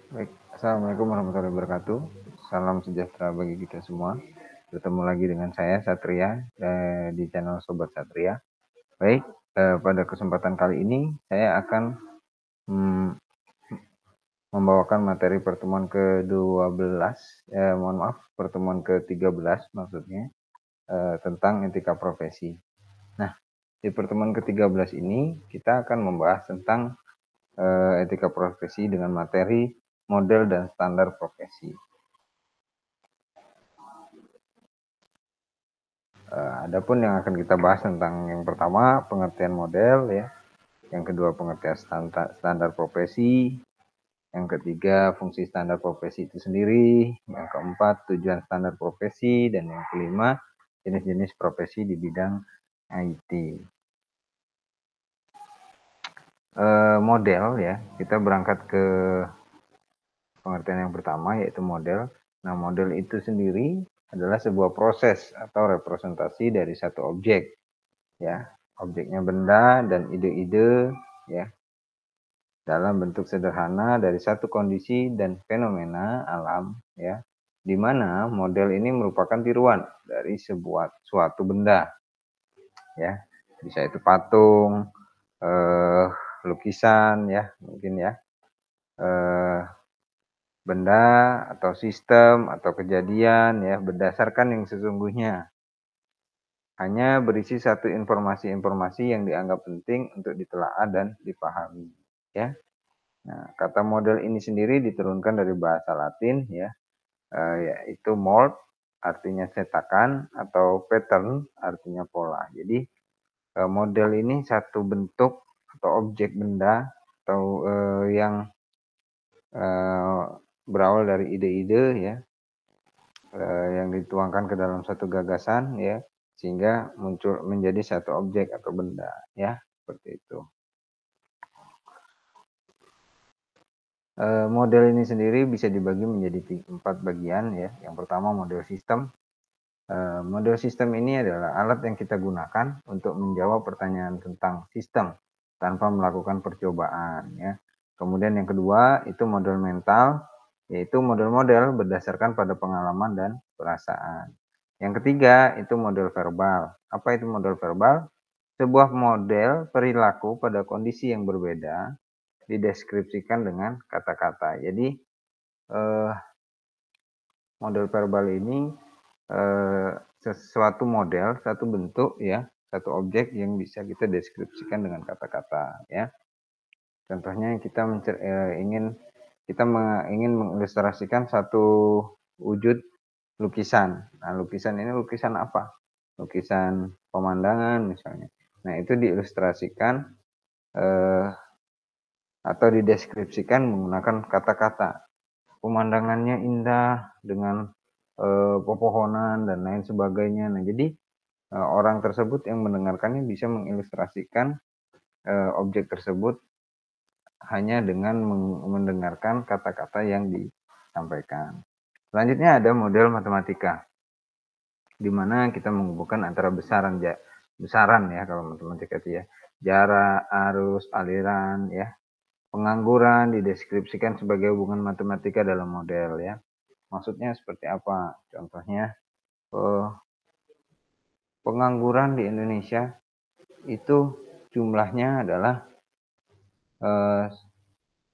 Baik, Assalamualaikum warahmatullahi wabarakatuh. Salam sejahtera bagi kita semua. Bertemu lagi dengan saya Satria di channel Sobat Satria. Baik, pada kesempatan kali ini saya akan membawakan materi pertemuan ke-12, mohon maaf, pertemuan ke-13 maksudnya, tentang etika profesi. Nah, di pertemuan ke-13 ini kita akan membahas tentang etika profesi dengan materi model dan standar profesi. Adapun yang akan kita bahas tentang yang pertama pengertian model ya, yang kedua pengertian standar profesi, yang ketiga fungsi standar profesi itu sendiri, yang keempat tujuan standar profesi, dan yang kelima jenis-jenis profesi di bidang IT. Model ya, kita berangkat ke pengertian yang pertama yaitu model. Nah, model itu sendiri adalah sebuah proses atau representasi dari satu objek ya, objeknya benda dan ide-ide ya, dalam bentuk sederhana dari satu kondisi dan fenomena alam ya, di mana model ini merupakan tiruan dari suatu benda ya, bisa itu patung, lukisan ya, mungkin ya, benda atau sistem atau kejadian ya, berdasarkan yang sesungguhnya hanya berisi satu informasi-informasi yang dianggap penting untuk ditelaah dan dipahami ya. Nah, kata model ini sendiri diturunkan dari bahasa Latin ya, yaitu mold artinya cetakan atau pattern artinya pola. Jadi model ini satu bentuk atau objek benda atau yang berawal dari ide-ide ya, yang dituangkan ke dalam satu gagasan ya, sehingga muncul menjadi satu objek atau benda ya, seperti itu. Model ini sendiri bisa dibagi menjadi 4 bagian ya. Yang pertama model sistem. Model sistem ini adalah alat yang kita gunakan untuk menjawab pertanyaan tentang sistem tanpa melakukan percobaan ya. Kemudian yang kedua itu model mental, yaitu model-model berdasarkan pada pengalaman dan perasaan. Yang ketiga itu model verbal. Apa itu model verbal? Sebuah model perilaku pada kondisi yang berbeda dideskripsikan dengan kata-kata. Jadi model verbal ini sesuatu model, satu bentuk ya, satu objek yang bisa kita deskripsikan dengan kata-kata ya. Contohnya kita ingin mengilustrasikan satu wujud lukisan. Nah, lukisan ini lukisan apa? Lukisan pemandangan misalnya. Nah, itu diilustrasikan atau dideskripsikan menggunakan kata-kata. Pemandangannya indah dengan pepohonan dan lain sebagainya. Nah, jadi orang tersebut yang mendengarkannya bisa mengilustrasikan objek tersebut hanya dengan mendengarkan kata-kata yang disampaikan. Selanjutnya ada model matematika, di mana kita menghubungkan antara besaran ya kalau matematika itu ya, jarak, arus, aliran ya. Pengangguran dideskripsikan sebagai hubungan matematika dalam model ya. Maksudnya seperti apa? Contohnya pengangguran di Indonesia itu jumlahnya adalah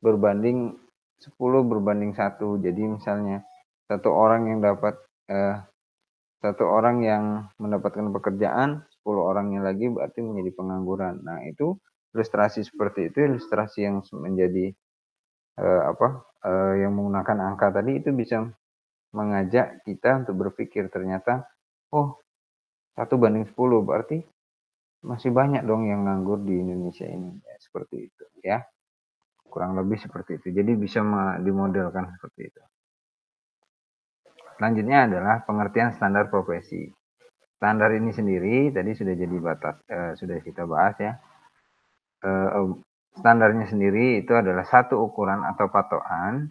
berbanding 10/1. Jadi misalnya satu orang yang mendapatkan pekerjaan, 10 orangnya lagi berarti menjadi pengangguran. Nah, itu ilustrasi seperti itu, ilustrasi yang menjadi yang menggunakan angka tadi itu bisa mengajak kita untuk berpikir ternyata, oh 1/10 berarti masih banyak dong yang nganggur di Indonesia ini. Ya, seperti itu ya. Kurang lebih seperti itu. Jadi bisa dimodelkan seperti itu. Selanjutnya adalah pengertian standar profesi. Standar ini sendiri tadi sudah jadi sudah kita bahas ya. Standarnya sendiri itu adalah satu ukuran atau patokan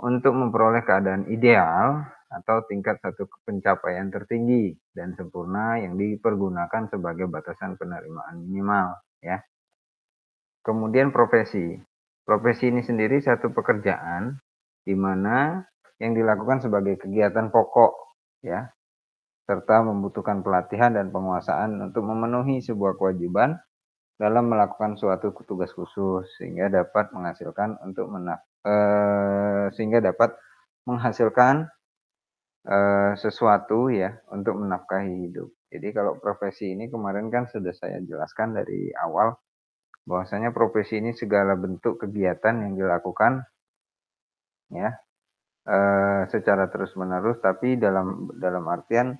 untuk memperoleh keadaan ideal atau tingkat satu pencapaian tertinggi dan sempurna yang dipergunakan sebagai batasan penerimaan minimal ya. Kemudian profesi. Profesi ini sendiri satu pekerjaan di mana yang dilakukan sebagai kegiatan pokok ya, serta membutuhkan pelatihan dan penguasaan untuk memenuhi sebuah kewajiban dalam melakukan suatu tugas khusus sehingga dapat menghasilkan sesuatu ya untuk menafkahi hidup. Jadi kalau profesi ini kemarin kan sudah saya jelaskan dari awal bahwasanya profesi ini segala bentuk kegiatan yang dilakukan ya secara terus-menerus, tapi dalam artian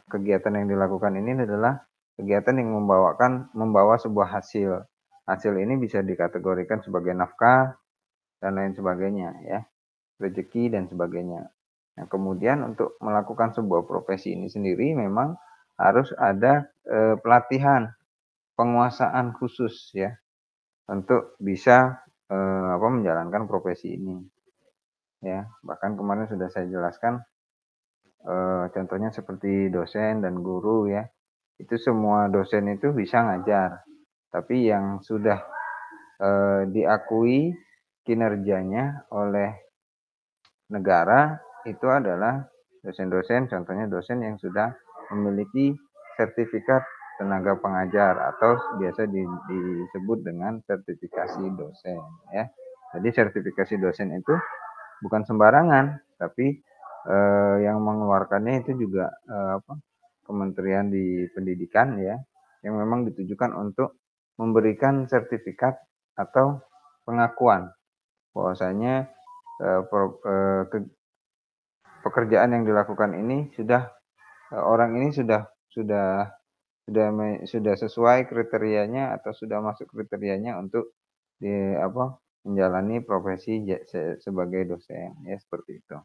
kegiatan yang dilakukan ini adalah kegiatan yang membawa sebuah hasil. Hasil ini bisa dikategorikan sebagai nafkah dan lain sebagainya ya, rezeki dan sebagainya. Nah, kemudian untuk melakukan sebuah profesi ini sendiri memang harus ada pelatihan, penguasaan khusus ya untuk bisa menjalankan profesi ini. Ya, bahkan kemarin sudah saya jelaskan contohnya seperti dosen dan guru ya. Itu semua dosen itu bisa ngajar, tapi yang sudah diakui kinerjanya oleh negara itu adalah dosen-dosen, contohnya dosen yang sudah memiliki sertifikat tenaga pengajar atau biasa disebut dengan sertifikasi dosen ya. Jadi sertifikasi dosen itu bukan sembarangan, tapi yang mengeluarkannya itu juga Kementerian di Pendidikan ya, yang memang ditujukan untuk memberikan sertifikat atau pengakuan bahwasanya pekerjaan yang dilakukan ini orang ini sudah sesuai kriterianya atau sudah masuk kriterianya untuk menjalani profesi sebagai dosen ya, seperti itu.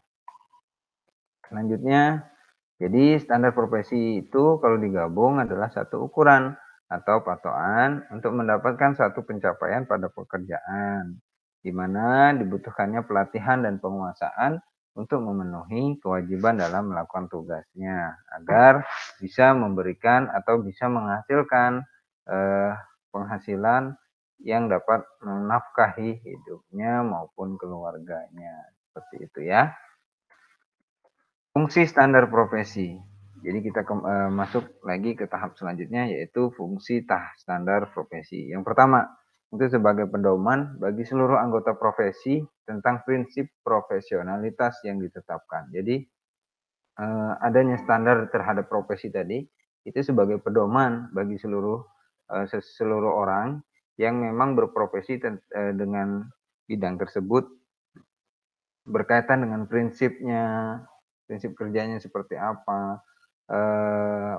Selanjutnya, jadi standar profesi itu kalau digabung adalah satu ukuran atau patokan untuk mendapatkan satu pencapaian pada pekerjaan, di mana dibutuhkannya pelatihan dan penguasaan untuk memenuhi kewajiban dalam melakukan tugasnya, agar bisa memberikan atau bisa menghasilkan penghasilan yang dapat menafkahi hidupnya maupun keluarganya. Seperti itu ya. Fungsi standar profesi. Jadi kita masuk lagi ke tahap selanjutnya, yaitu fungsi standar profesi. Yang pertama, itu sebagai pedoman bagi seluruh anggota profesi tentang prinsip profesionalitas yang ditetapkan. Jadi adanya standar terhadap profesi tadi itu sebagai pedoman bagi seluruh orang yang memang berprofesi dengan bidang tersebut, berkaitan dengan prinsipnya, prinsip kerjanya seperti apa,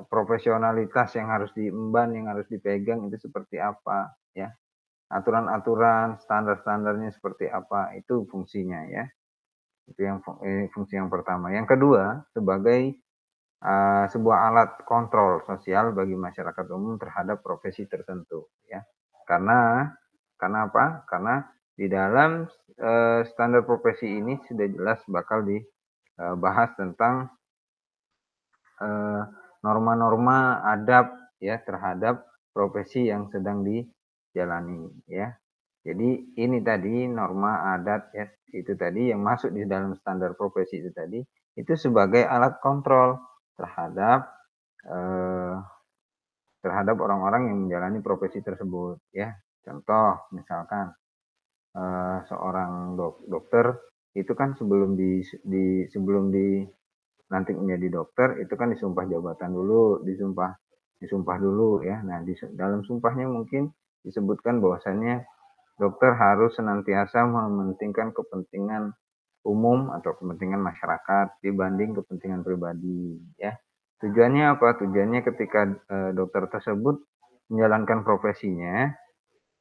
profesionalitas yang harus diemban, yang harus dipegang itu seperti apa ya, aturan-aturan, standar-standarnya seperti apa, itu fungsinya ya. Itu yang fungsi yang pertama. Yang kedua, sebagai sebuah alat kontrol sosial bagi masyarakat umum terhadap profesi tertentu ya. Karena apa? Karena di dalam standar profesi ini sudah jelas bakal dibahas tentang norma-norma adab ya terhadap profesi yang sedang dijalani ya. Jadi ini tadi norma adat ya, itu tadi yang masuk di dalam standar profesi itu tadi, itu sebagai alat kontrol terhadap orang-orang yang menjalani profesi tersebut ya. Contoh misalkan seorang dokter itu kan sebelum nanti menjadi dokter itu kan disumpah jabatan dulu, disumpah dulu ya. Nah, dalam sumpahnya mungkin disebutkan bahwasannya dokter harus senantiasa mementingkan kepentingan umum atau kepentingan masyarakat dibanding kepentingan pribadi ya. Tujuannya apa? Tujuannya ketika dokter tersebut menjalankan profesinya,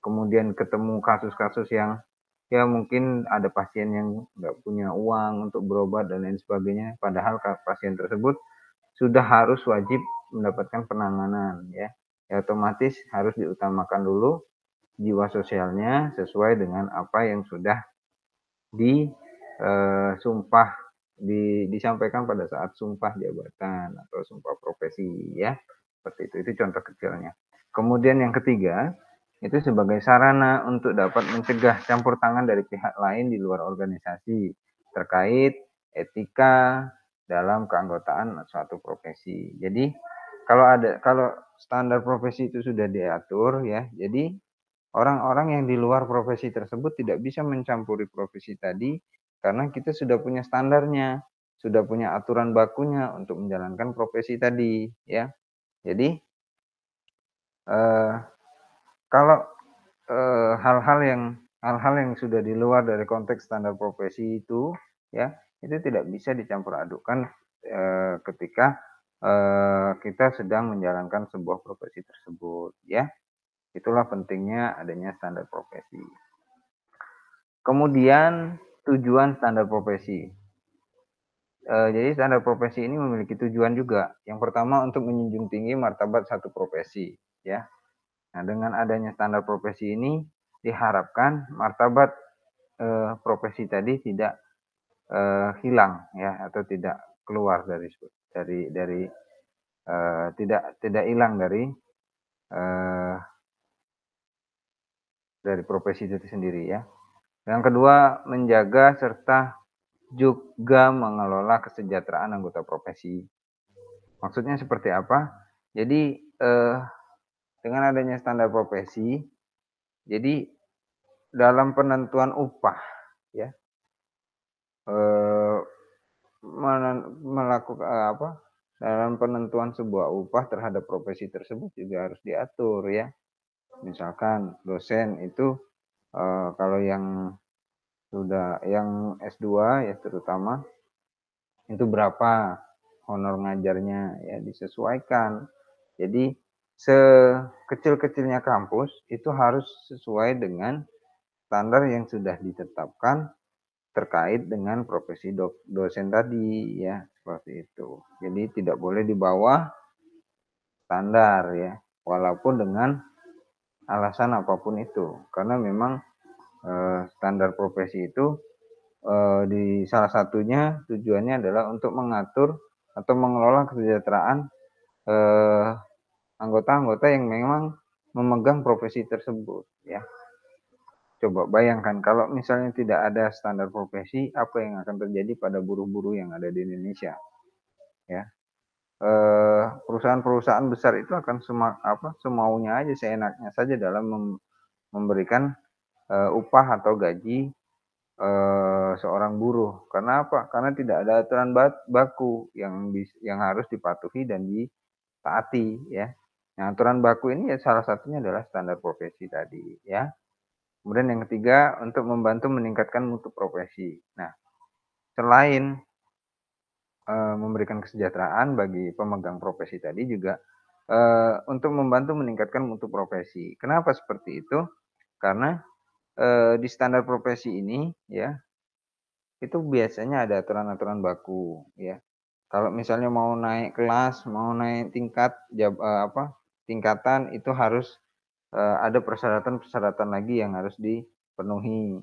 kemudian ketemu kasus-kasus yang ya mungkin ada pasien yang nggak punya uang untuk berobat dan lain sebagainya, padahal pasien tersebut sudah harus wajib mendapatkan penanganan ya. Ya otomatis harus diutamakan dulu jiwa sosialnya sesuai dengan apa yang sudah disampaikan pada saat sumpah jabatan atau sumpah profesi ya. Seperti itu contoh kecilnya. Kemudian yang ketiga, itu sebagai sarana untuk dapat mencegah campur tangan dari pihak lain di luar organisasi terkait etika dalam keanggotaan suatu profesi. Jadi kalau standar profesi itu sudah diatur ya, jadi orang-orang yang di luar profesi tersebut tidak bisa mencampuri profesi tadi karena kita sudah punya standarnya, sudah punya aturan bakunya untuk menjalankan profesi tadi ya. Jadi eh, kalau hal-hal yang sudah di luar dari konteks standar profesi itu ya, itu tidak bisa dicampur adukkan ketika kita sedang menjalankan sebuah profesi tersebut ya. Itulah pentingnya adanya standar profesi. Kemudian tujuan standar profesi. Jadi standar profesi ini memiliki tujuan juga. Yang pertama untuk menjunjung tinggi martabat satu profesi ya. Nah, dengan adanya standar profesi ini diharapkan martabat profesi tadi tidak hilang ya, atau tidak keluar dari tidak hilang dari profesi itu sendiri ya. Yang kedua, menjaga serta juga mengelola kesejahteraan anggota profesi. Maksudnya seperti apa? Jadi dengan adanya standar profesi, jadi dalam penentuan upah ya, melakukan dalam penentuan sebuah upah terhadap profesi tersebut juga harus diatur ya. Misalkan dosen itu kalau yang S2 ya terutama itu berapa honor ngajarnya ya, disesuaikan. Jadi sekecil-kecilnya kampus itu harus sesuai dengan standar yang sudah ditetapkan terkait dengan profesi dosen tadi ya, seperti itu. Jadi tidak boleh di bawah standar ya, walaupun dengan alasan apapun itu. Karena memang standar profesi itu di salah satunya tujuannya adalah untuk mengatur atau mengelola kesejahteraan anggota-anggota yang memang memegang profesi tersebut ya. Coba bayangkan kalau misalnya tidak ada standar profesi, apa yang akan terjadi pada buruh-buruh yang ada di Indonesia ya. Perusahaan-perusahaan besar itu akan semaunya aja, seenaknya saja dalam memberikan upah atau gaji seorang buruh. Karena apa? Karena tidak ada aturan baku yang harus dipatuhi dan ditaati ya. Nah, aturan baku ini ya salah satunya adalah standar profesi tadi ya. Kemudian yang ketiga, untuk membantu meningkatkan mutu profesi. Nah, selain memberikan kesejahteraan bagi pemegang profesi tadi juga untuk membantu meningkatkan mutu profesi. Kenapa seperti itu? Karena di standar profesi ini ya, itu biasanya ada aturan-aturan baku ya. Kalau misalnya mau naik kelas, mau naik tingkatan itu harus ada persyaratan-persyaratan lagi yang harus dipenuhi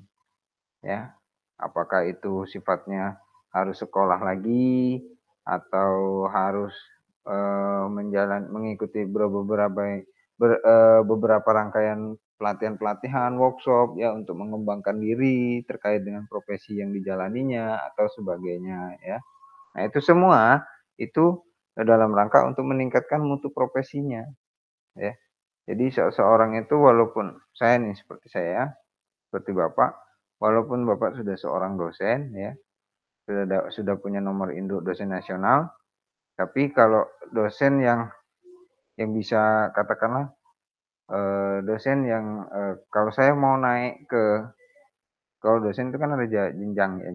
ya. Apakah itu sifatnya harus sekolah lagi atau harus mengikuti beberapa rangkaian pelatihan-pelatihan, workshop ya untuk mengembangkan diri terkait dengan profesi yang dijalaninya atau sebagainya ya. Nah, itu semua itu dalam rangka untuk meningkatkan mutu profesinya ya. Jadi seseorang itu walaupun saya nih seperti saya, seperti Bapak, walaupun Bapak sudah seorang dosen ya, sudah punya nomor induk dosen nasional, tapi kalau dosen yang bisa katakanlah dosen yang kalau saya mau naik kalau dosen itu kan ada jenjang ya,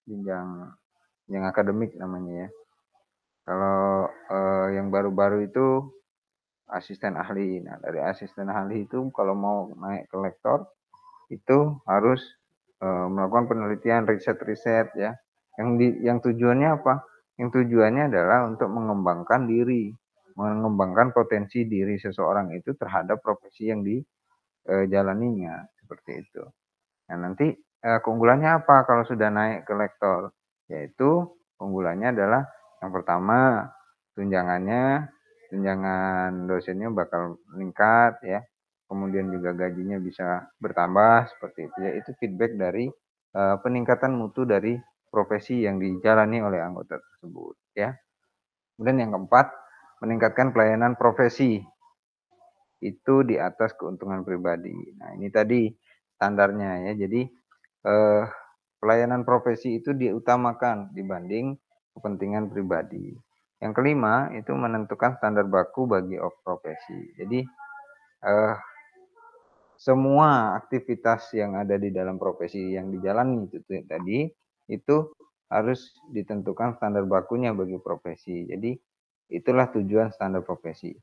jenjang akademik namanya ya. Kalau yang baru-baru itu asisten ahli. Nah, dari asisten ahli itu kalau mau naik ke lektor itu harus melakukan penelitian, riset-riset ya. Yang tujuannya apa? Yang tujuannya adalah untuk mengembangkan diri, mengembangkan potensi diri seseorang itu terhadap profesi yang dijalaninya, seperti itu. Nah, nanti keunggulannya apa kalau sudah naik ke lektor? Yaitu keunggulannya adalah yang pertama, tunjangan dosennya bakal meningkat ya. kemudian juga gajinya bisa bertambah seperti itu ya. Itu feedback dari peningkatan mutu dari profesi yang dijalani oleh anggota tersebut ya. Kemudian yang keempat, meningkatkan pelayanan profesi itu di atas keuntungan pribadi. Nah, ini tadi standarnya ya. Jadi pelayanan profesi itu diutamakan dibanding kepentingan pribadi. Yang kelima itu menentukan standar baku bagi profesi. Jadi semua aktivitas yang ada di dalam profesi yang dijalani itu tadi itu harus ditentukan standar bakunya bagi profesi. Jadi itulah tujuan standar profesi.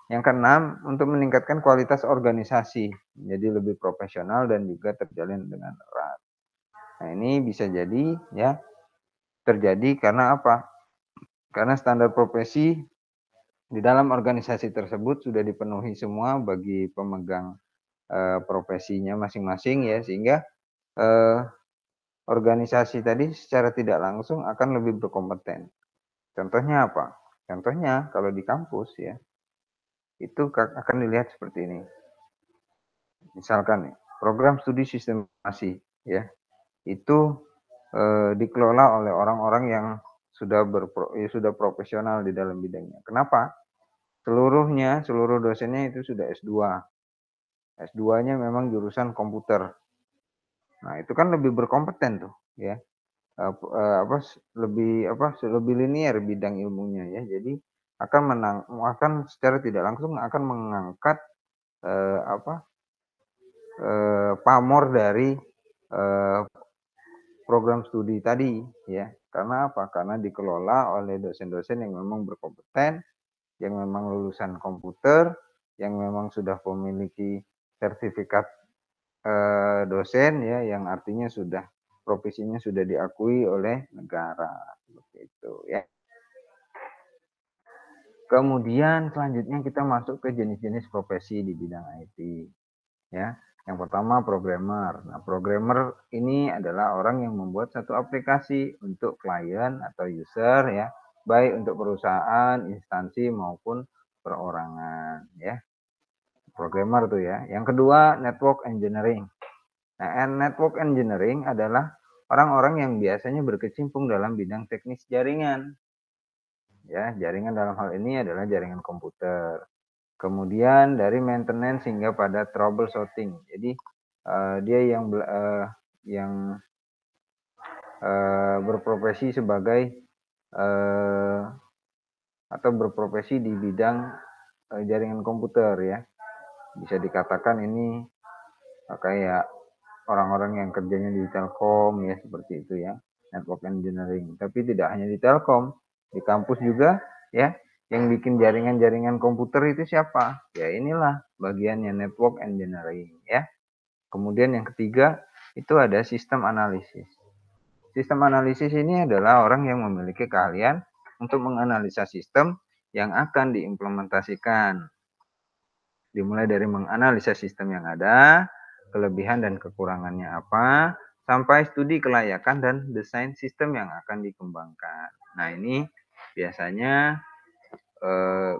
Yang keenam, untuk meningkatkan kualitas organisasi menjadi lebih profesional dan juga terjalin dengan erat. Nah, ini bisa jadi ya terjadi karena apa? Karena standar profesi di dalam organisasi tersebut sudah dipenuhi semua bagi pemegang profesinya masing-masing ya, sehingga organisasi tadi secara tidak langsung akan lebih berkompeten. Contohnya apa? Contohnya kalau di kampus ya, itu akan dilihat seperti ini. Misalkan program studi sistemasi ya, itu dikelola oleh orang-orang yang sudah profesional di dalam bidangnya. Kenapa? Seluruh dosennya itu sudah S2. S2-nya memang jurusan komputer. Nah, itu kan lebih berkompeten tuh ya. Lebih linier bidang ilmunya ya. Jadi akan secara tidak langsung akan mengangkat pamor dari program studi tadi ya. Karena apa? Karena dikelola oleh dosen-dosen yang memang berkompeten, yang memang lulusan komputer, yang memang sudah memiliki sertifikat dosen ya, yang artinya profesinya sudah diakui oleh negara seperti itu ya. Kemudian selanjutnya kita masuk ke jenis-jenis profesi di bidang IT ya. Yang pertama programmer. Nah, programmer ini adalah orang yang membuat satu aplikasi untuk klien atau user ya, baik untuk perusahaan, instansi maupun perorangan ya. Programmer tuh ya. Yang kedua, network engineering. Nah, network engineering adalah orang-orang yang biasanya berkecimpung dalam bidang teknis jaringan. Ya, jaringan dalam hal ini adalah jaringan komputer. Kemudian dari maintenance hingga pada troubleshooting. Jadi dia yang berprofesi sebagai atau berprofesi di bidang jaringan komputer ya. Bisa dikatakan ini kayak orang-orang yang kerjanya di Telkom ya, seperti itu ya, network engineering. Tapi tidak hanya di Telkom, di kampus juga ya, yang bikin jaringan-jaringan komputer itu siapa? Ya inilah bagiannya network engineering ya. Kemudian yang ketiga itu ada sistem analisis. Sistem analisis ini adalah orang yang memiliki keahlian untuk menganalisa sistem yang akan diimplementasikan. Dimulai dari menganalisa sistem yang ada, kelebihan dan kekurangannya apa, sampai studi kelayakan dan desain sistem yang akan dikembangkan. Nah, ini biasanya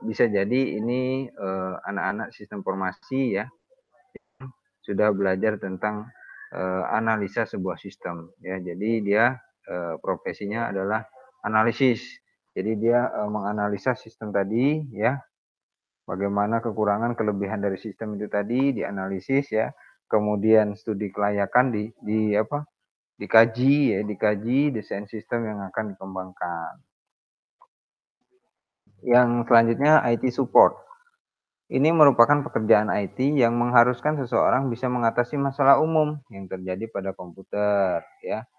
bisa jadi ini anak-anak sistem informasi ya, sudah belajar tentang analisa sebuah sistem ya. Jadi dia profesinya adalah analisis. Jadi dia menganalisa sistem tadi ya, bagaimana kekurangan kelebihan dari sistem itu tadi dianalisis ya, kemudian studi kelayakan dikaji desain sistem yang akan dikembangkan. Yang selanjutnya IT support. Ini merupakan pekerjaan IT yang mengharuskan seseorang bisa mengatasi masalah umum yang terjadi pada komputer ya.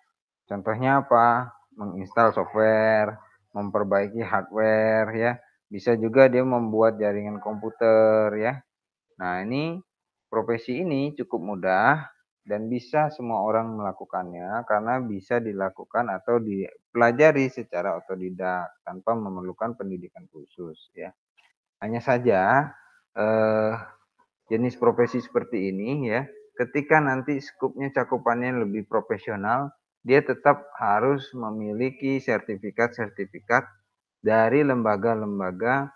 Contohnya apa? Menginstal software, memperbaiki hardware ya. Bisa juga dia membuat jaringan komputer ya. Nah, ini profesi ini cukup mudah dan bisa semua orang melakukannya karena bisa dilakukan atau dipelajari secara otodidak tanpa memerlukan pendidikan khusus ya. Hanya saja jenis profesi seperti ini ya, ketika nanti skupnya cakupannya lebih profesional, dia tetap harus memiliki sertifikat-sertifikat dari lembaga-lembaga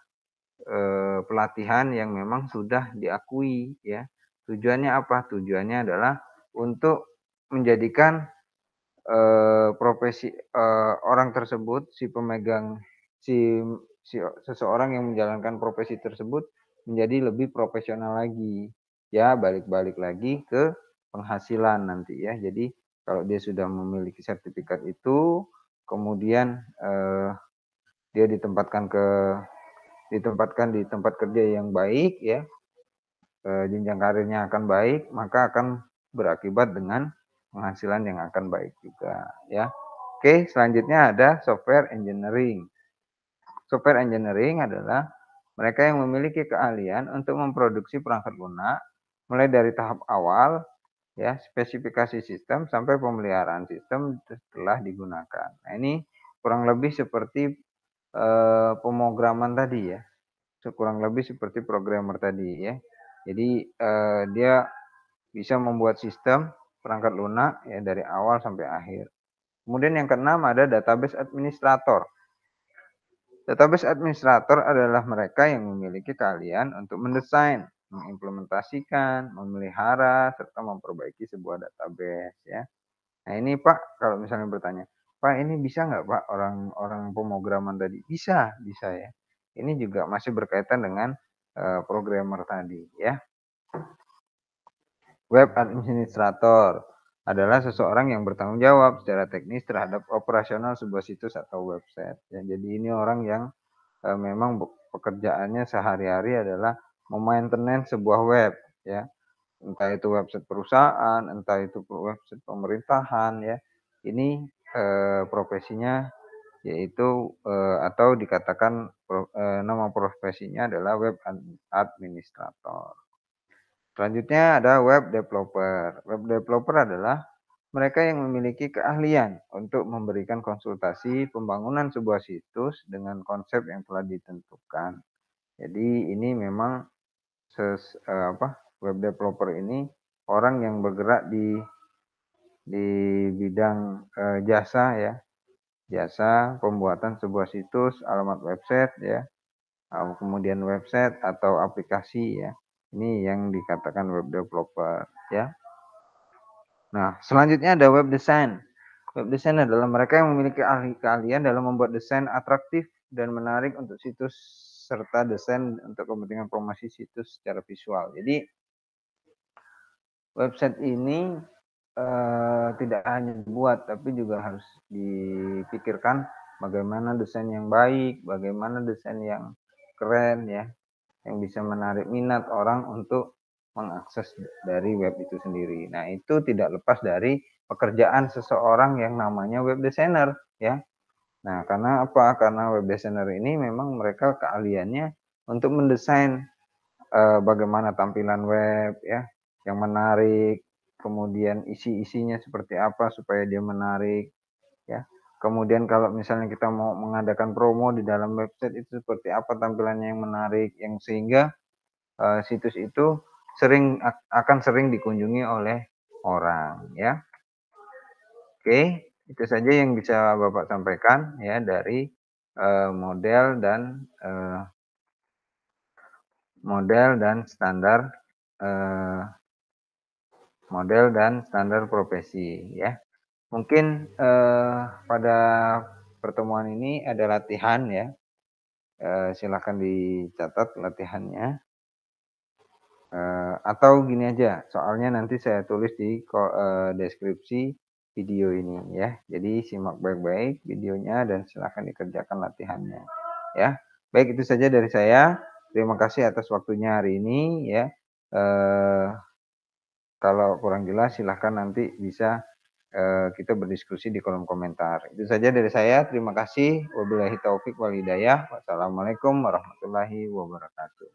pelatihan yang memang sudah diakui ya, Tujuannya apa? Tujuannya adalah untuk menjadikan, profesi, orang tersebut, si pemegang si seseorang yang menjalankan profesi tersebut menjadi lebih profesional lagi. Ya balik-balik lagi ke penghasilan nanti ya. Jadi kalau dia sudah memiliki sertifikat itu, kemudian, dia ditempatkan di tempat kerja yang baik ya, jenjang karirnya akan baik, maka akan berakibat dengan penghasilan yang akan baik juga ya. Oke, selanjutnya ada software engineering. Software engineering adalah mereka yang memiliki keahlian untuk memproduksi perangkat lunak, mulai dari tahap awal ya, spesifikasi sistem sampai pemeliharaan sistem setelah digunakan. Nah, ini kurang lebih seperti, pemrograman tadi ya, kurang lebih seperti programmer tadi ya. Jadi, dia bisa membuat sistem perangkat lunak ya dari awal sampai akhir. Kemudian yang keenam ada database administrator. Database administrator adalah mereka yang memiliki keahlian untuk mendesain, mengimplementasikan, memelihara, serta memperbaiki sebuah database ya. Nah ini Pak, kalau misalnya bertanya, "Pak ini bisa nggak Pak orang pemrograman tadi?" Bisa, bisa ya. Ini juga masih berkaitan dengan, programmer tadi ya. Web administrator adalah seseorang yang bertanggung jawab secara teknis terhadap operasional sebuah situs atau website ya. Jadi ini orang yang, memang pekerjaannya sehari-hari adalah me-maintenance sebuah web ya. Entah itu website perusahaan, entah itu website pemerintahan ya. Ini, profesinya yaitu, atau dikatakan nama profesinya adalah web administrator. Selanjutnya ada web developer. Web developer adalah mereka yang memiliki keahlian untuk memberikan konsultasi pembangunan sebuah situs dengan konsep yang telah ditentukan. Jadi ini memang web developer ini orang yang bergerak di bidang, jasa ya, jasa pembuatan sebuah situs, alamat website ya, kemudian website atau aplikasi ya. Ini yang dikatakan web developer ya. Nah, selanjutnya ada web design. Web design adalah mereka yang memiliki keahlian dalam membuat desain atraktif dan menarik untuk situs serta desain untuk kepentingan promosi situs secara visual. Jadi website ini, tidak hanya dibuat tapi juga harus dipikirkan bagaimana desain yang baik, bagaimana desain yang keren ya, yang bisa menarik minat orang untuk mengakses dari web itu sendiri. Nah, itu tidak lepas dari pekerjaan seseorang yang namanya web designer ya. Nah, karena apa? Karena web designer ini memang mereka keahliannya untuk mendesain, bagaimana tampilan web ya, yang menarik, kemudian isi-isinya seperti apa supaya dia menarik ya. Kemudian kalau misalnya kita mau mengadakan promo di dalam website itu seperti apa tampilannya yang menarik, yang sehingga, situs itu akan sering dikunjungi oleh orang ya. Oke, itu saja yang bisa Bapak sampaikan ya dari, eee, model dan, eee, model dan standar, eee, model dan standar profesi ya. Mungkin, pada pertemuan ini ada latihan ya, silakan dicatat latihannya, atau gini aja, soalnya nanti saya tulis di deskripsi video ini ya. Jadi simak baik-baik videonya dan silakan dikerjakan latihannya ya. Baik itu saja dari saya. Terima kasih atas waktunya hari ini ya. Eee, Kalau kurang jelas silahkan nanti bisa, kita berdiskusi di kolom komentar. Itu saja dari saya, terima kasih. Wabillahi taufik wal hidayah. Wassalamualaikum warahmatullahi wabarakatuh.